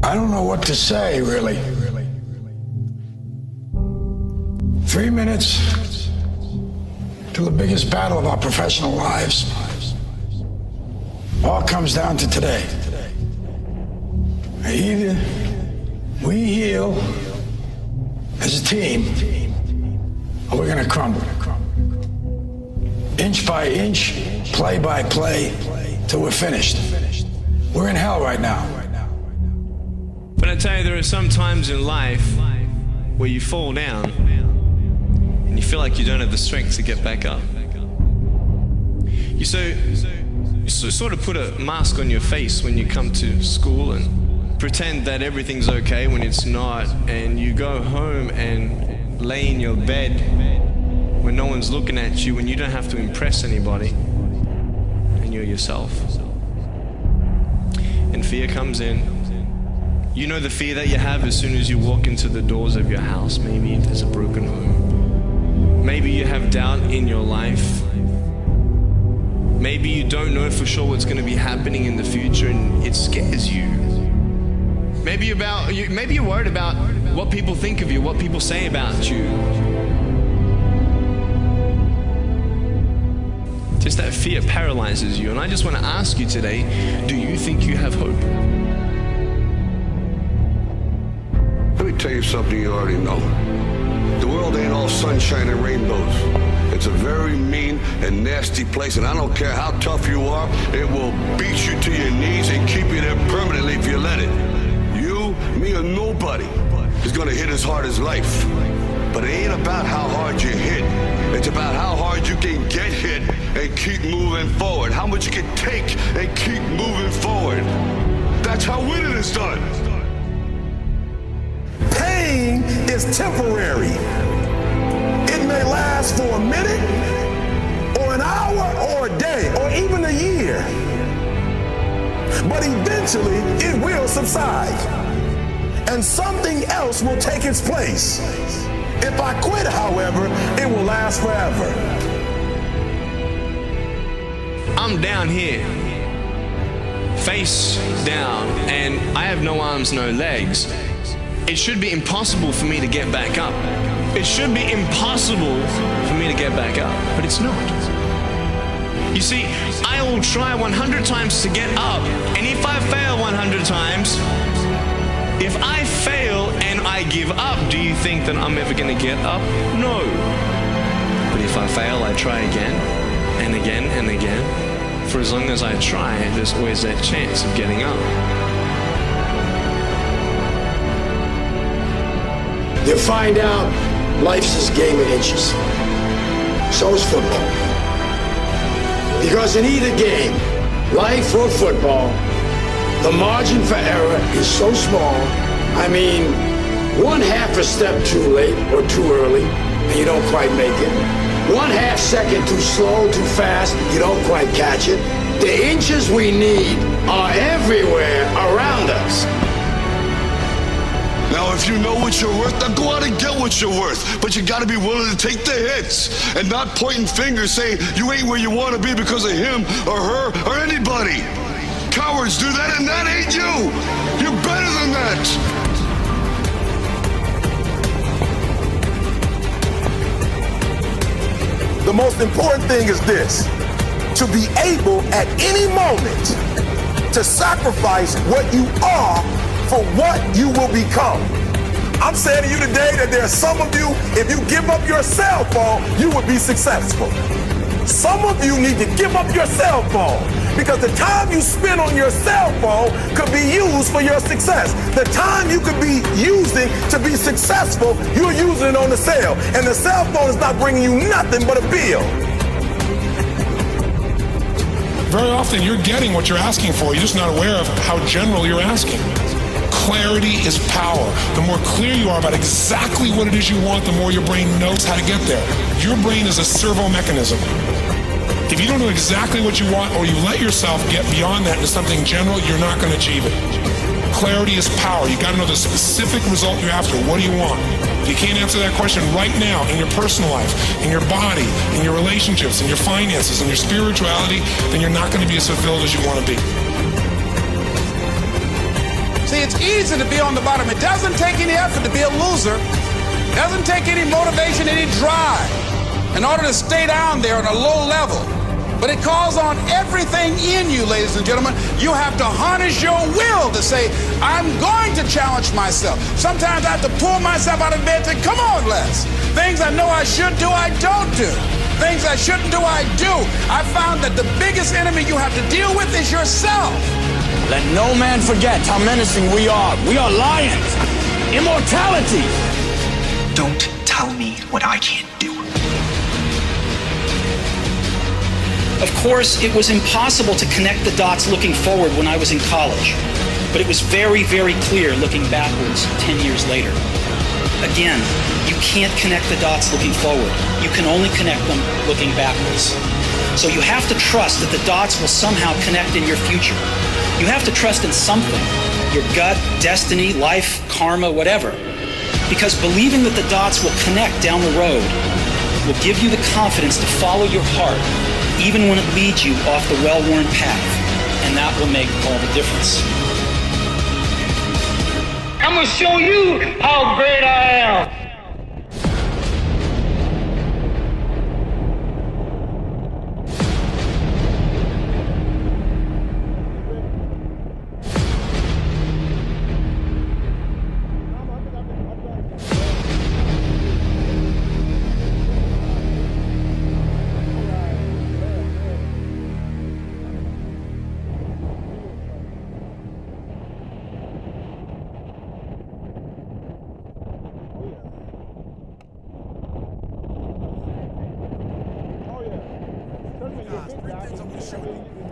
I don't know what to say, really. 3 minutes to the biggest battle of our professional lives. All comes down to today. Either we heal as a team, or we're gonna crumble. Inch by inch, play by play, till we're finished. We're in hell right now. But I tell you, there are some times in life where you fall down and you feel like you don't have the strength to get back up. You sort of put a mask on your face when you come to school and pretend that everything's okay when it's not, and you go home and lay in your bed when no one's looking at you, when you don't have to impress anybody, and you're yourself. And fear comes in. You know the fear that you have as soon as you walk into the doors of your house. Maybe there's a broken home. Maybe you have doubt in your life. Maybe you don't know for sure what's going to be happening in the future and it scares you. Maybe you're worried about what people think of you, what people say about you. Just that fear paralyzes you. And I just want to ask you today, do you think you have hope? Let me tell you something you already know. The world ain't all sunshine and rainbows. It's a very mean and nasty place, and I don't care how tough you are, it will beat you to your knees and keep you there permanently if you let it. You, me, or nobody is gonna hit as hard as life. But it ain't about how hard you hit. It's about how hard you can get hit and keep moving forward. How much you can take and keep moving forward. That's how winning is done. Pain is temporary. It may last for a minute, or an hour, or a day, or even a year. But eventually, it will subside, and something else will take its place. If I quit, however, it will last forever. I'm down here, face down, and I have no arms, no legs. It should be impossible for me to get back up. It should be impossible for me to get back up, but it's not. You see, I will try 100 times to get up, and if I fail 100 times, if I fail and I give up, do you think that I'm ever going to get up? No. But if I fail, I try again, and again, and again. For as long as I try, there's always that chance of getting up. You find out life's this game of inches. So is football. Because in either game, life or football, the margin for error is so small. I mean, 1/2 a step too late or too early, and you don't quite make it. 1/2 second too slow, too fast, you don't quite catch it. The inches we need are everywhere around us. Now, if you know what you're worth, then go out and get what you're worth. But you gotta be willing to take the hits and not pointing fingers saying you ain't where you wanna be because of him or her or anybody. Cowards do that, and that ain't you. You're better than that. The most important thing is this: to be able at any moment to sacrifice what you are for what you will become. I'm saying to you today that there are some of you, if you give up your cell phone, you will be successful. Some of you need to give up your cell phone, because the time you spend on your cell phone could be used for your success. The time you could be using to be successful, you're using it on the cell. And the cell phone is not bringing you nothing but a bill. Very often you're getting what you're asking for, you're just not aware of how general you're asking. Clarity is power. The more clear you are about exactly what it is you want, the more your brain knows how to get there. Your brain is a servo mechanism. If you don't know exactly what you want, or you let yourself get beyond that into something general, you're not going to achieve it. Clarity is power. You got to know the specific result you're after. What do you want? If you can't answer that question right now in your personal life, in your body, in your relationships, in your finances, in your spirituality, then you're not going to be as fulfilled as you want to be. See, it's easy to be on the bottom. It doesn't take any effort to be a loser. It doesn't take any motivation, any drive in order to stay down there on a low level. But it calls on everything in you, ladies and gentlemen. You have to harness your will to say, I'm going to challenge myself. Sometimes I have to pull myself out of bed and say, come on, Les. Things I know I should do, I don't do. Things I shouldn't do, I do. I found that the biggest enemy you have to deal with is yourself. Let no man forget how menacing we are. We are lions. Immortality. Don't tell me what I can't do. Of course, it was impossible to connect the dots looking forward when I was in college, but it was very, very clear looking backwards 10 years later. Again, you can't connect the dots looking forward. You can only connect them looking backwards. So you have to trust that the dots will somehow connect in your future. You have to trust in something, your gut, destiny, life, karma, whatever. Because believing that the dots will connect down the road will give you the confidence to follow your heart, even when it leads you off the well-worn path. And that will make all the difference. I'm gonna show you how great I am.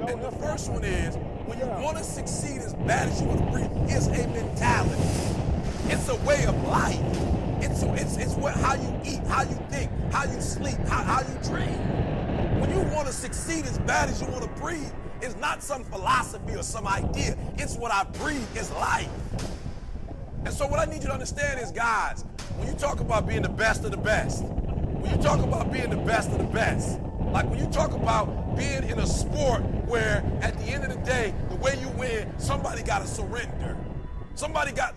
And the first one is, when you want to succeed as bad as you want to breathe, it's a mentality. It's a way of life. It's what, how you eat, how you think, how you sleep, how you dream. When you want to succeed as bad as you want to breathe, it's not some philosophy or some idea. It's what I breathe. It's life. And so what I need you to understand is, guys, when you talk about being the best of the best, when you talk about being the best of the best, like when you talk about being in a sport where at the end of the day, the way you win, somebody got to surrender.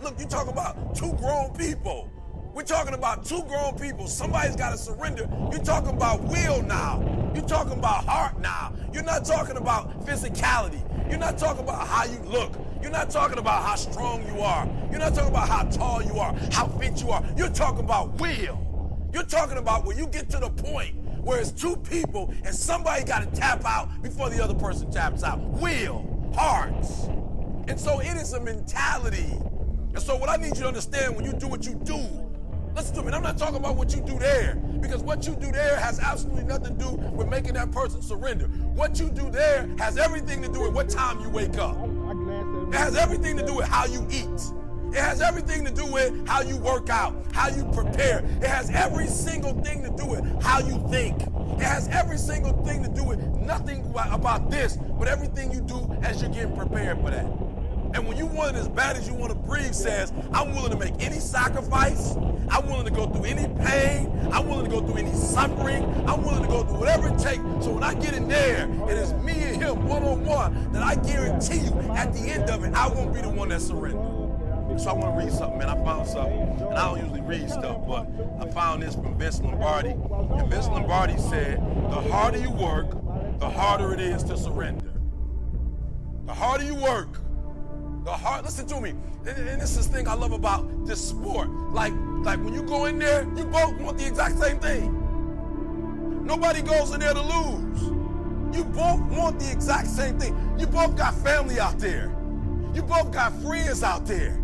Look, you talk about two grown people. We're talking about two grown people. Somebody's got to surrender. You're talking about will now. You're talking about heart now. You're not talking about physicality. You're not talking about how you look. You're not talking about how strong you are. You're not talking about how tall you are, how fit you are. You're talking about will. You're talking about where you get to the point where it's two people and somebody got to tap out before the other person taps out. Will, hearts. And so it is a mentality. And so what I need you to understand when you do what you do, listen to me, and I'm not talking about what you do there, because what you do there has absolutely nothing to do with making that person surrender. What you do there has everything to do with what time you wake up. It has everything to do with how you eat. It has everything to do with how you work out, how you prepare. It has every single thing to do with how you think. It has every single thing to do with nothing about this, but everything you do as you're getting prepared for that. And when you want it as bad as you want to breathe says, I'm willing to make any sacrifice. I'm willing to go through any pain. I'm willing to go through any suffering. I'm willing to go through whatever it takes. So when I get in there, it is me and him one-on-one, that I guarantee you at the end of it, I won't be the one that surrenders. So I want to read something, man. I found something, and I don't usually read stuff, but I found this from Vince Lombardi. And Vince Lombardi said, the harder you work, the harder it is to surrender. The harder you work, listen to me, and this is the thing I love about this sport. Like when you go in there, you both want the exact same thing. Nobody goes in there to lose. You both want the exact same thing. You both got family out there. You both got friends out there.